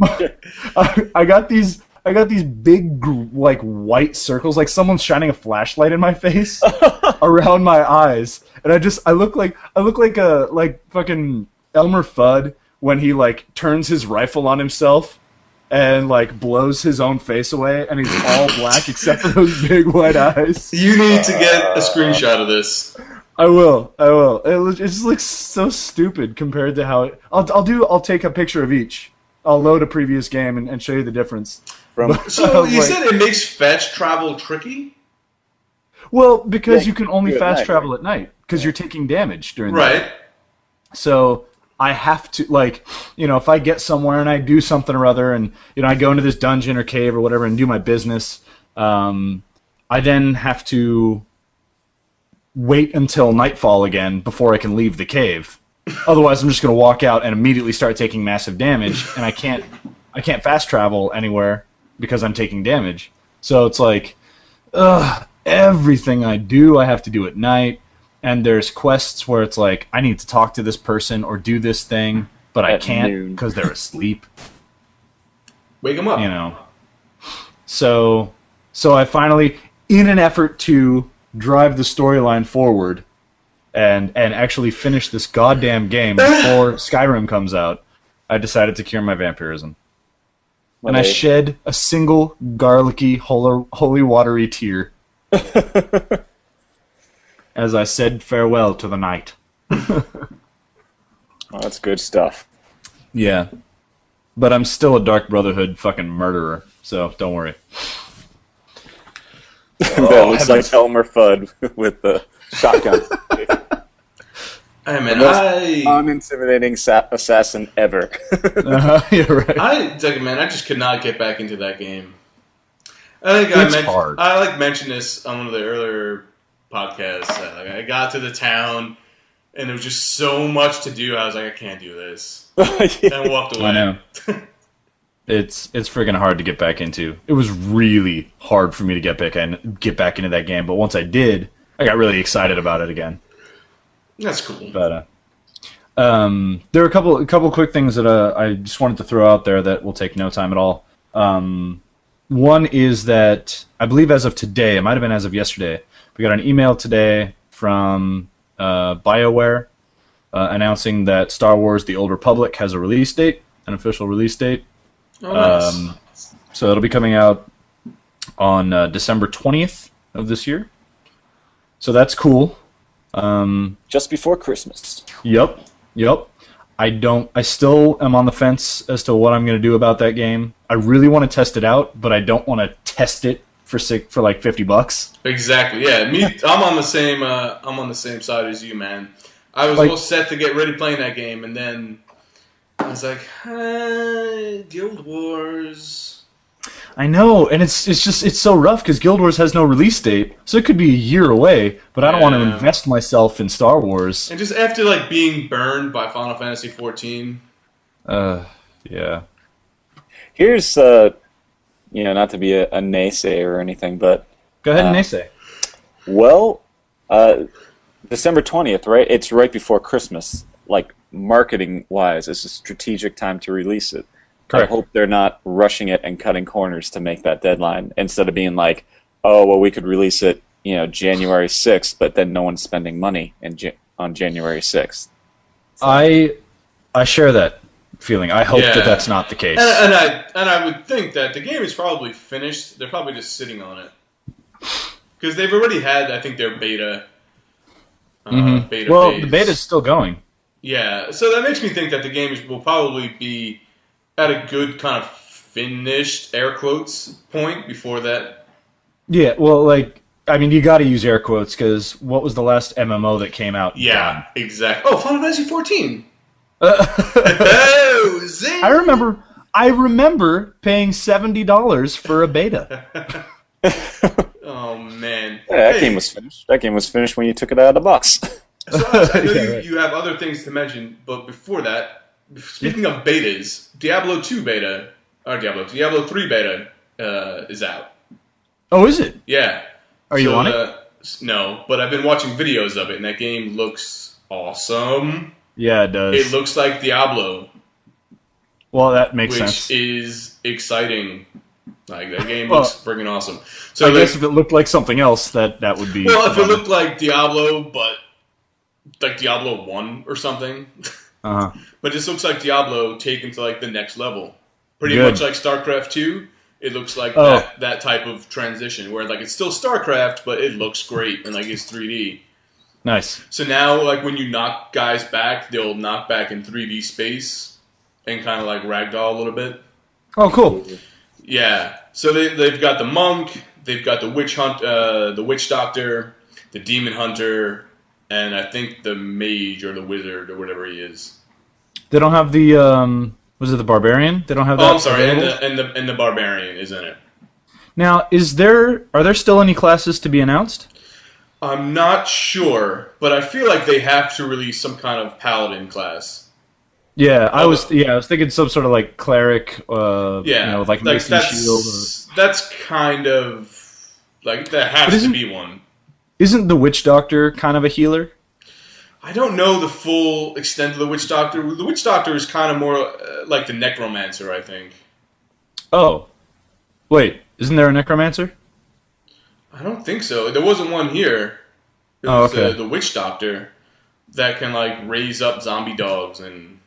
Speaker 1: I got these big like white circles, like someone's shining a flashlight in my face around my eyes, and I look like fucking Elmer Fudd when he like turns his rifle on himself and like blows his own face away, and he's all black except for those big white eyes.
Speaker 2: You need to get a screenshot of this.
Speaker 1: I will. It just looks so stupid compared to how I'll take a picture of each. I'll load a previous game and show you the difference.
Speaker 2: So you said it makes fetch travel tricky?
Speaker 1: Well, because you can only fast travel at night because you're taking damage during the day. So I have to, like, you know, if I get somewhere and I do something or other, and you know, I go into this dungeon or cave or whatever and do my business, I then have to wait until nightfall again before I can leave the cave. Otherwise, I'm just going to walk out and immediately start taking massive damage, and I can't fast travel anywhere because I'm taking damage. So it's like, everything I do, I have to do at night, and there's quests where it's like, I need to talk to this person or do this thing, but I can't because they're asleep.
Speaker 2: Wake them up.
Speaker 1: You know. So I finally, in an effort to drive the storyline forward and actually finish this goddamn game before Skyrim comes out, I decided to cure my vampirism. And I shed a single garlicky, holy watery tear as I said farewell to the night.
Speaker 3: Oh, that's good stuff.
Speaker 1: Yeah. But I'm still a Dark Brotherhood fucking murderer, so don't worry.
Speaker 3: That looks like Elmer Fudd with the shotgun.
Speaker 2: Hey man,
Speaker 3: unintimidating assassin ever.
Speaker 1: You're right.
Speaker 2: I just could not get back into that game. I think
Speaker 1: hard.
Speaker 2: I mentioned this on one of the earlier podcasts. I got to the town and there was just so much to do. I was like, I can't do this, and walked away.
Speaker 1: I know. It's friggin' hard to get back into. It was really hard for me to get back into that game, but once I did, I got really excited about it again.
Speaker 2: That's cool.
Speaker 1: But there are a couple quick things that I just wanted to throw out there that will take no time at all. One is that I believe as of today, it might have been as of yesterday, we got an email today from BioWare announcing that Star Wars: The Old Republic has a release date, an official release date.
Speaker 2: Oh, nice.
Speaker 1: So it'll be coming out on December 20th of this year. So that's cool.
Speaker 3: Just before Christmas.
Speaker 1: Yep. I still am on the fence as to what I'm going to do about that game. I really want to test it out, but I don't want to test it for like $50.
Speaker 2: Exactly. Yeah, I'm on the same side as you, man. I was all set to get ready playing that game, and then I was like, Guild Wars.
Speaker 1: I know, and it's so rough because Guild Wars has no release date, so it could be a year away. But I don't want to invest myself in Star Wars.
Speaker 2: And just after being burned by Final Fantasy XIV.
Speaker 1: Yeah.
Speaker 3: Here's not to be a naysayer or anything, but
Speaker 1: Go ahead and naysay.
Speaker 3: Well, December 20th, right? It's right before Christmas. Like, marketing-wise, it's a strategic time to release it.
Speaker 1: Correct.
Speaker 3: I hope they're not rushing it and cutting corners to make that deadline, instead of being like, oh, well, we could release it, January 6th, but then no one's spending money on January 6th.
Speaker 2: So.
Speaker 1: I share that feeling. I hope that that's not the case.
Speaker 2: And I would think that the game is probably finished. They're probably just sitting on it. Because they've already had, I think, their beta. Beta
Speaker 1: well,
Speaker 2: phase.
Speaker 1: the beta's still going.
Speaker 2: Yeah, so that makes me think that the game will probably be at a good kind of finished, air quotes, point before that.
Speaker 1: Yeah, well, you got to use air quotes, because what was the last MMO that came out?
Speaker 2: Yeah, exactly. Oh, Final Fantasy 14!
Speaker 1: Oh, zing! I remember paying $70 for a beta.
Speaker 2: Oh, man.
Speaker 3: Yeah, that game was finished. That game was finished when you took it out of the box.
Speaker 2: So I know you have other things to mention, but before that, speaking of betas, Diablo 3 beta is out.
Speaker 1: Oh, is it?
Speaker 2: Yeah.
Speaker 1: Are you on it?
Speaker 2: No, but I've been watching videos of it, and that game looks awesome.
Speaker 1: Yeah, it does.
Speaker 2: It looks like Diablo.
Speaker 1: Well, that makes sense.
Speaker 2: Which is exciting. Like, that game looks friggin' awesome. So
Speaker 1: I guess if it looked like something else, that would be...
Speaker 2: Well, if it looked like Diablo, but like Diablo 1 or something.
Speaker 1: Uh-huh.
Speaker 2: But this looks like Diablo taken to like the next level. Pretty
Speaker 1: Good.
Speaker 2: much like StarCraft 2. It looks like that type of transition where like it's still StarCraft, but it looks great and like it's 3D.
Speaker 1: Nice.
Speaker 2: So now like when you knock guys back, they'll knock back in 3D space and kind of like ragdoll a little bit.
Speaker 1: Oh, cool.
Speaker 2: Yeah. So they've got the monk, they've got the witch doctor, the demon hunter, and I think the mage or the wizard or whatever he is.
Speaker 1: They don't have the was it the barbarian? They don't have that.
Speaker 2: Oh, I'm sorry,
Speaker 1: available?
Speaker 2: and the barbarian is in it.
Speaker 1: Now, are there still any classes to be announced?
Speaker 2: I'm not sure, but I feel like they have to release some kind of paladin class.
Speaker 1: Yeah, I was thinking some sort of like cleric, like mace and shield.
Speaker 2: That's kind of like that has to be one.
Speaker 1: Isn't the witch doctor kind of a healer?
Speaker 2: I don't know the full extent of the witch doctor. The witch doctor is kind of more like the necromancer, I think.
Speaker 1: Oh, wait, isn't there a necromancer?
Speaker 2: I don't think so. There wasn't one here. It was the witch doctor that can like raise up zombie dogs and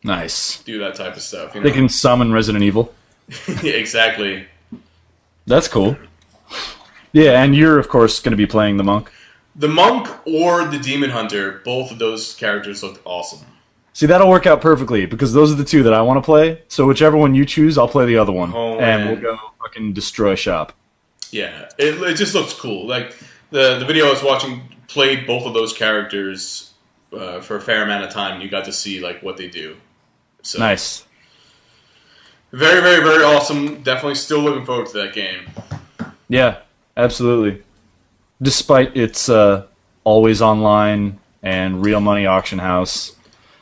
Speaker 1: nice
Speaker 2: do that type of stuff.
Speaker 1: They can summon Resident Evil.
Speaker 2: Yeah, exactly.
Speaker 1: That's cool. Yeah, and you're of course going to be playing the monk.
Speaker 2: The monk or the demon hunter, both of those characters looked awesome.
Speaker 1: See, that'll work out perfectly because those are the two that I want to play. So whichever one you choose, I'll play the other one, and we'll go fucking destroy shop.
Speaker 2: Yeah, it just looks cool. Like the video I was watching played both of those characters for a fair amount of time. And you got to see like what they do. So,
Speaker 1: nice.
Speaker 2: Very, very, very awesome. Definitely still looking forward to that game.
Speaker 1: Yeah, absolutely. Despite its always online and real money auction house.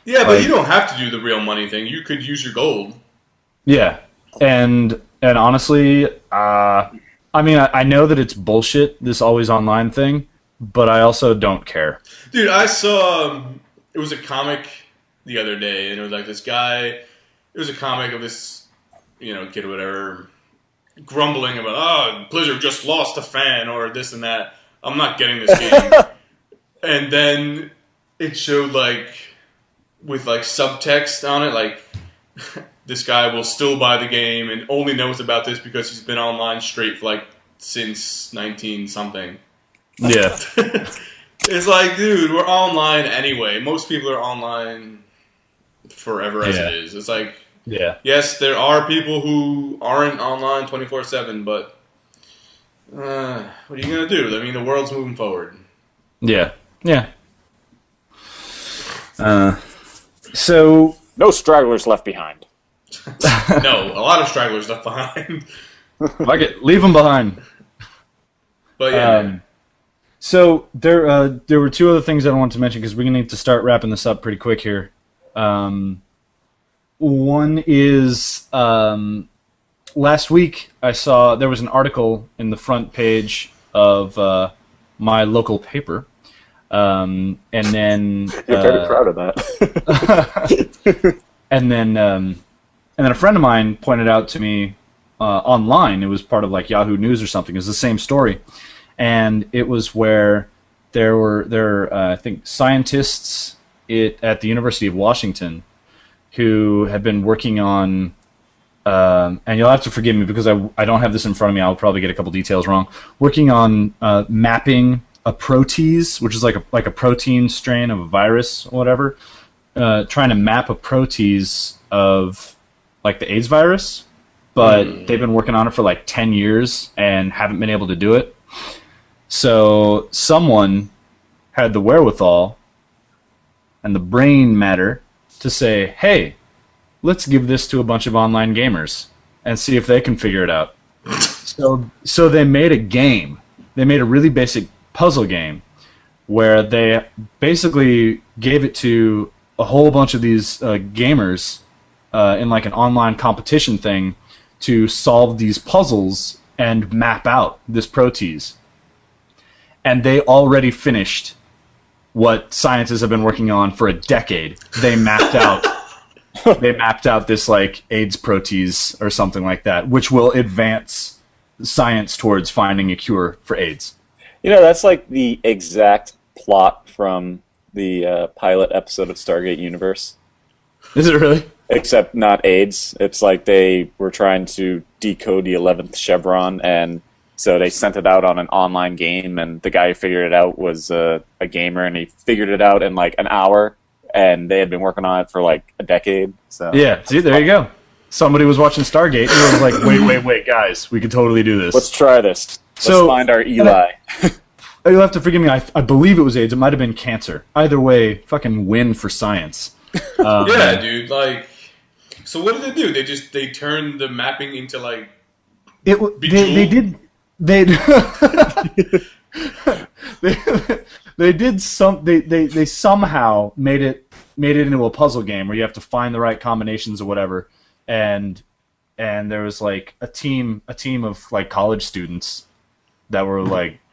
Speaker 2: Yeah, but you don't have to do the real money thing. You could use your gold.
Speaker 1: Yeah, and honestly, I know that it's bullshit, this always online thing, but I also don't care.
Speaker 2: Dude, I saw it was a comic the other day, and it was like this guy. It was a comic of this, kid or whatever, grumbling about, Blizzard just lost a fan or this and that. I'm not getting this game. And then it showed with subtext on it, this guy will still buy the game and only knows about this because he's been online straight for since 19 something.
Speaker 1: Yeah.
Speaker 2: It's like, dude, we're online anyway. Most people are online forever as it is. It's like, yes, there are people who aren't online 24/7, but what are you going to do? I mean, the world's moving forward.
Speaker 1: Yeah. Yeah. So...
Speaker 3: No stragglers left behind.
Speaker 2: No, a lot of stragglers left behind.
Speaker 1: Fuck it. Leave them behind.
Speaker 2: But yeah.
Speaker 1: So there were two other things that I wanted to mention because we're going to need to start wrapping this up pretty quick here. One is last week I saw there was an article in the front page of my local paper, and then
Speaker 3: you're very proud of that.
Speaker 1: and then a friend of mine pointed out to me online. It was part of like Yahoo News or something. It was the same story, and it was where there were I think scientists at the University of Washington who have been working on. And you'll have to forgive me because I don't have this in front of me. I'll probably get a couple details wrong. Working on mapping a protease, which is like a protein strain of a virus or whatever. Trying to map a protease of like the AIDS virus, but they've been working on it for like 10 years and haven't been able to do it. So someone had the wherewithal and the brain matter to say, hey, let's give this to a bunch of online gamers and see if they can figure it out. So they made a game. They made a really basic puzzle game where they basically gave it to a whole bunch of these gamers in like an online competition thing to solve these puzzles and map out this protease. And they already finished what scientists have been working on for a decade. They mapped out this like AIDS protease or something like that, which will advance science towards finding a cure for AIDS.
Speaker 3: You know, that's like the exact plot from the pilot episode of Stargate Universe.
Speaker 1: Is it really?
Speaker 3: Except not AIDS. It's like they were trying to decode the 11th chevron, and so they sent it out on an online game, and the guy who figured it out was a gamer, and he figured it out in like an hour. And they had been working on it for like a decade. So
Speaker 1: yeah, see, there you go. Somebody was watching Stargate and was like, wait, guys, we could totally do this.
Speaker 3: Let's try this. Let's find our Eli.
Speaker 1: You'll have to forgive me. I believe it was AIDS. It might have been cancer. Either way, fucking win for science.
Speaker 2: Yeah, dude. Like, so what did they do? They turned the mapping into like
Speaker 1: they did they somehow made it into a puzzle game where you have to find the right combinations or whatever, and there was like a team of like college students that were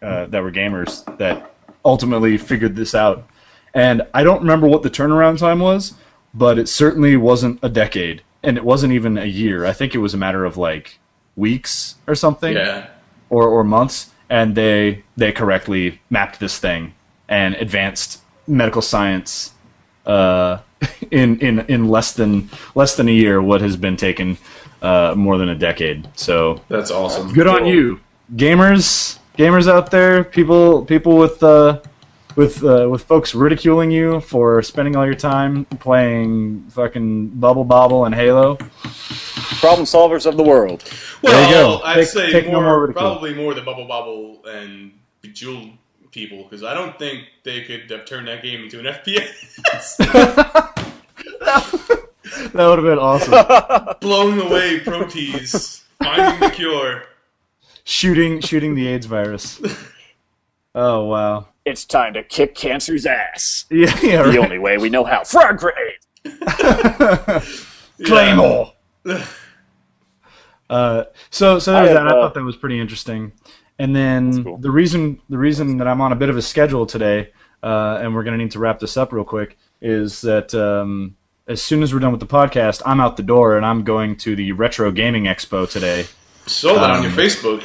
Speaker 1: gamers that ultimately figured this out. And I don't remember what the turnaround time was, but it certainly wasn't a decade, and it wasn't even a year. I think it was a matter of like weeks or something, or months, and they correctly mapped this thing and advanced medical science in less than a year what has been taken more than a decade. So
Speaker 2: that's awesome.
Speaker 1: Good on you, gamers out there, people with folks ridiculing you for spending all your time playing fucking Bubble Bobble and Halo.
Speaker 3: Problem solvers of the world.
Speaker 2: Well,
Speaker 1: there you go.
Speaker 2: I'd say
Speaker 1: probably
Speaker 2: more the Bubble Bobble and Bejeweled people, because I don't think they could have turned that game into an FPS.
Speaker 1: That would have been awesome.
Speaker 2: Blowing away protease, finding the cure,
Speaker 1: shooting the AIDS virus. Oh wow!
Speaker 3: It's time to kick cancer's ass.
Speaker 1: Yeah,
Speaker 3: the only way we know how. Frag grenade.
Speaker 1: Claymore. So there's that. I thought that was pretty interesting. And then cool. the reason that I'm on a bit of a schedule today, and we're going to need to wrap this up real quick, is that as soon as we're done with the podcast, I'm out the door and I'm going to the Retro Gaming Expo today.
Speaker 2: Saw that on your Facebook.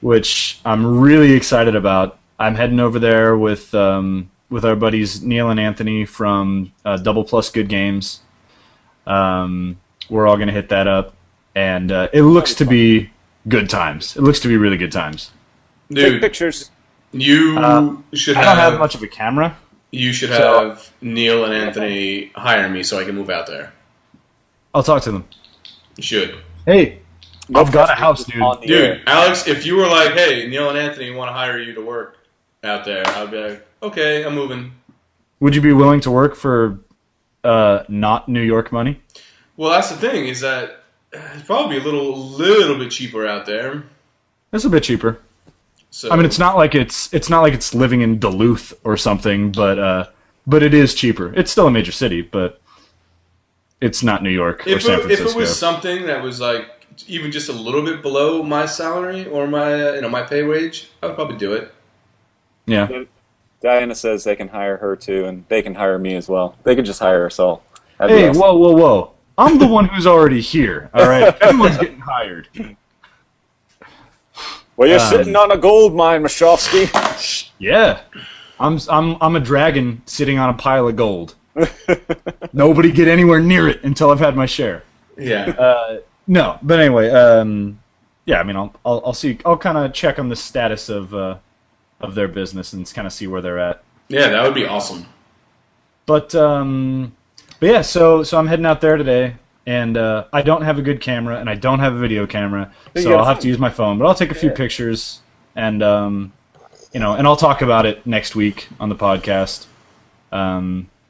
Speaker 1: Which I'm really excited about. I'm heading over there with our buddies Neil and Anthony from Double Plus Good Games. We're all going to hit that up, and it looks to be good times. It looks to be really good times.
Speaker 2: Dude,
Speaker 3: take pictures.
Speaker 2: You should have...
Speaker 1: I don't have much of a camera.
Speaker 2: You should have Neil and Anthony hire me so I can move out there.
Speaker 1: I'll talk to them.
Speaker 2: You should.
Speaker 1: Hey, I've got a house, dude.
Speaker 2: Dude, Alex, if you were like, hey, Neil and Anthony want to hire you to work out there, I'd be like, okay, I'm moving.
Speaker 1: Would you be willing to work for not New York money?
Speaker 2: Well, that's the thing, is that it's probably a little bit cheaper out there.
Speaker 1: It's a bit cheaper.
Speaker 2: So,
Speaker 1: I mean, it's not like it's living in Duluth or something, but it is cheaper. It's still a major city, but it's not New York or San Francisco.
Speaker 2: If it was something that was like even just a little bit below my salary or my my pay wage, I would probably do it.
Speaker 1: Yeah.
Speaker 3: Diana says they can hire her too, and they can hire me as well. They could just hire us all.
Speaker 1: Hey, whoa. I'm the one who's already here, all right? Everyone's getting hired.
Speaker 3: Well, you're sitting on a gold mine, Mashofsky.
Speaker 1: Yeah. I'm a dragon sitting on a pile of gold. Nobody get anywhere near it until I've had my share.
Speaker 2: Yeah.
Speaker 1: No, but anyway, yeah, I mean, I'll see. I'll kind of check on the status of their business and kind of see where they're at.
Speaker 2: Yeah, that would be awesome.
Speaker 1: But yeah, so I'm heading out there today, and I don't have a good camera, and I don't have a video camera, so I'll have to use my phone. But I'll take a few pictures, and and I'll talk about it next week on the podcast.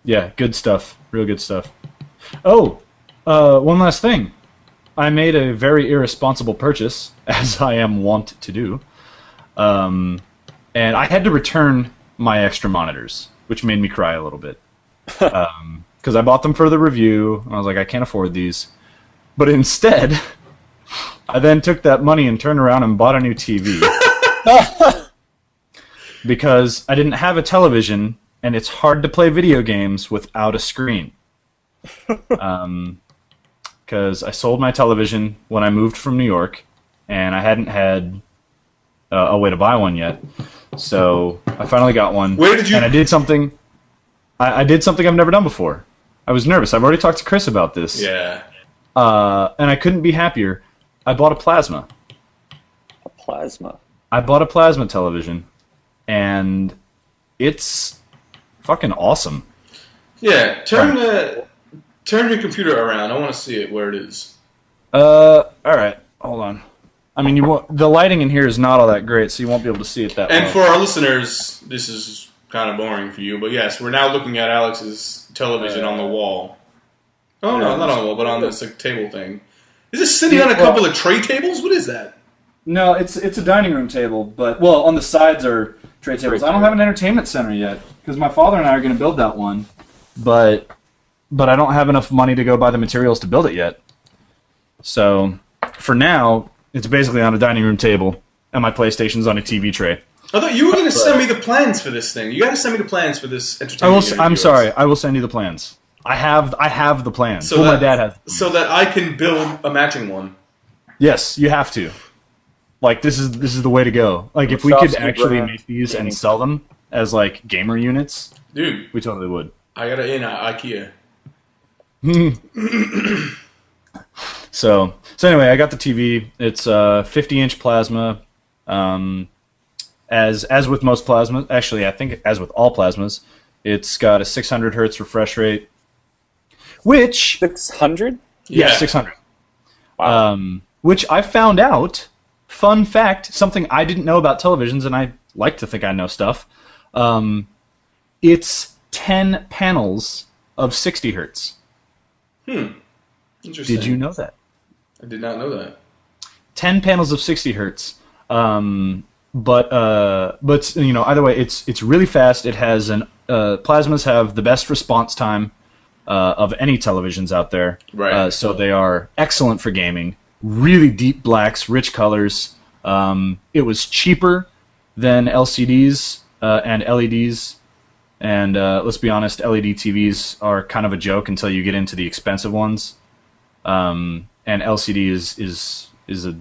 Speaker 1: Yeah, good stuff, real good stuff. Oh, one last thing. I made a very irresponsible purchase, as I am wont to do. And I had to return my extra monitors, which made me cry a little bit. Because I bought them for the review, and I was like, I can't afford these. But instead, I then took that money and turned around and bought a new TV. Because I didn't have a television, and it's hard to play video games without a screen. Because I sold my television when I moved from New York, and I hadn't had a way to buy one yet. So I finally got one.
Speaker 2: Where did you?
Speaker 1: And I did something. I did something I've never done before. I was nervous. I've already talked to Chris about this.
Speaker 2: Yeah.
Speaker 1: And I couldn't be happier. I bought a plasma.
Speaker 3: A plasma.
Speaker 1: I bought a plasma television, and it's fucking awesome.
Speaker 2: Yeah. Turn your computer around. I want to see it where it is.
Speaker 1: All right. Hold on. I mean, the lighting in here is not all that great, so you won't be able to see it that well.
Speaker 2: And for our listeners, this is kind of boring for you, but yes, we're now looking at Alex's television on the wall. Oh, no, not on the wall, but on this table thing. Is this sitting on a couple of tray tables? What is that?
Speaker 1: No, it's a dining room table, but, well, on the sides are tray tables. I don't have an entertainment center yet, because my father and I are going to build that one, but I don't have enough money to go buy the materials to build it yet. So, for now, it's basically on a dining room table, and my PlayStation's on a TV tray.
Speaker 2: I thought you were going to send me the plans for this thing. You got to send me the plans for this entertainment unit.
Speaker 1: I'm sorry. I will send you the plans. I have the plans.
Speaker 2: So
Speaker 1: my dad has.
Speaker 2: So that I can build a matching one.
Speaker 1: Yes, you have to. Like, this is the way to go. Like, if we could actually make these and sell them as, like, gamer units,
Speaker 2: dude,
Speaker 1: we totally would.
Speaker 2: I got it in IKEA.
Speaker 1: So anyway, I got the TV. It's 50-inch plasma. As with most plasmas, actually, I think as with all plasmas, it's got a 600 hertz refresh rate, which
Speaker 3: 600?
Speaker 1: Yeah, 600.
Speaker 3: Wow.
Speaker 1: Which I found out. Fun fact, something I didn't know about televisions, and I like to think I know stuff. It's 10 panels of 60 hertz.
Speaker 2: Interesting.
Speaker 1: Did you know that?
Speaker 2: I did not know that.
Speaker 1: 10 panels of 60 hertz. But either way, it's really fast. It has plasmas have the best response time of any televisions out there.
Speaker 2: Right.
Speaker 1: So they are excellent for gaming. Really deep blacks, rich colors. It was cheaper than LCDs and LEDs. And let's be honest, LED TVs are kind of a joke until you get into the expensive ones. And LCD is a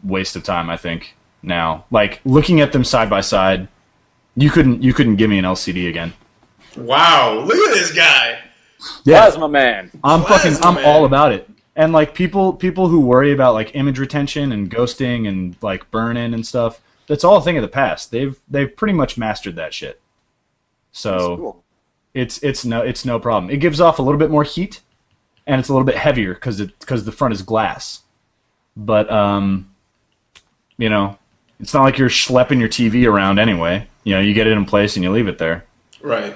Speaker 1: waste of time, I think. Now, like, looking at them side by side, you couldn't give me an LCD again.
Speaker 2: Wow, look at this guy.
Speaker 1: Yeah.
Speaker 3: Plasma man.
Speaker 1: I'm all about it. And like people who worry about like image retention and ghosting and like burn-in and stuff, that's all a thing of the past. They've pretty much mastered that shit. So
Speaker 3: Cool.
Speaker 1: it's no problem. It gives off a little bit more heat, and it's a little bit heavier because the front is glass. But it's not like you're schlepping your TV around anyway. You get it in place and you leave it there.
Speaker 2: Right.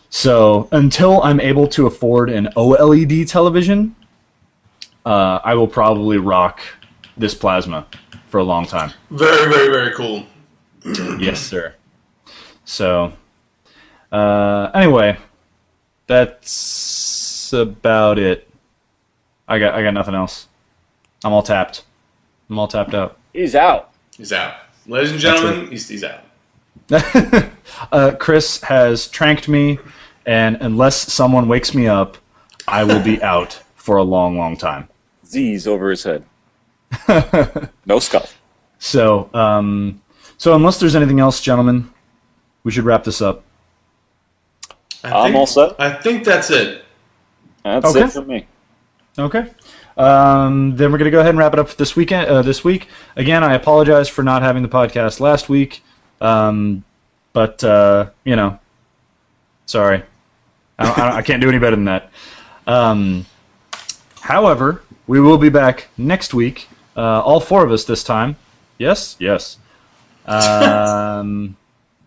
Speaker 1: So until I'm able to afford an OLED television, I will probably rock this plasma for a long time.
Speaker 2: Very, very, very cool.
Speaker 1: Yes, sir. So, anyway, that's about it. I got nothing else. I'm all tapped. I'm all tapped out.
Speaker 3: He's out.
Speaker 2: He's out. Ladies and gentlemen, he's out.
Speaker 1: Chris has tranked me, and unless someone wakes me up, I will be out for a long, long time.
Speaker 3: Z's over his head. No skull.
Speaker 1: So unless there's anything else, gentlemen, we should wrap this up.
Speaker 3: I'm all set.
Speaker 2: I think that's it.
Speaker 3: That's it for me.
Speaker 1: Okay. Then we're going to go ahead and wrap it up for this week. Again, I apologize for not having the podcast last week. But sorry. I can't do any better than that. However, we will be back next week. All four of us this time. Yes? Yes.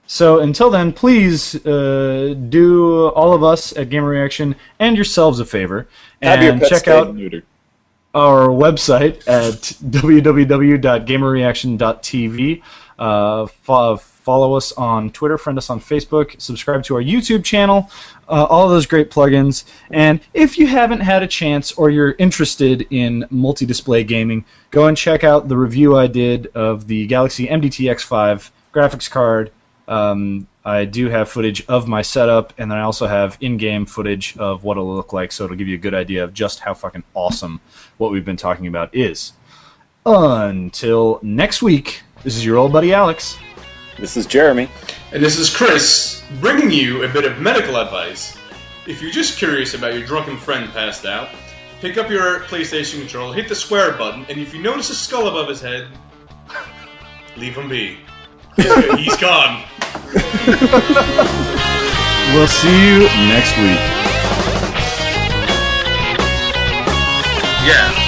Speaker 1: So until then, please do all of us at Gamer Reaction and yourselves a favor and check out our website at www.gamerreaction.tv. Follow us on Twitter, friend us on Facebook, subscribe to our YouTube channel, all those great plugins. And if you haven't had a chance or you're interested in multi-display gaming, go and check out the review I did of the Galaxy MDT X5 graphics card. I do have footage of my setup, and then I also have in-game footage of what it'll look like, so it'll give you a good idea of just how fucking awesome what we've been talking about is. Until next week, this is your old buddy Alex.
Speaker 3: This is Jeremy.
Speaker 2: And this is Chris, bringing you a bit of medical advice. If you're just curious about your drunken friend passed out, pick up your PlayStation controller, hit the square button, and if you notice a skull above his head, leave him be. He's gone.
Speaker 1: We'll see you next week.
Speaker 2: Yeah.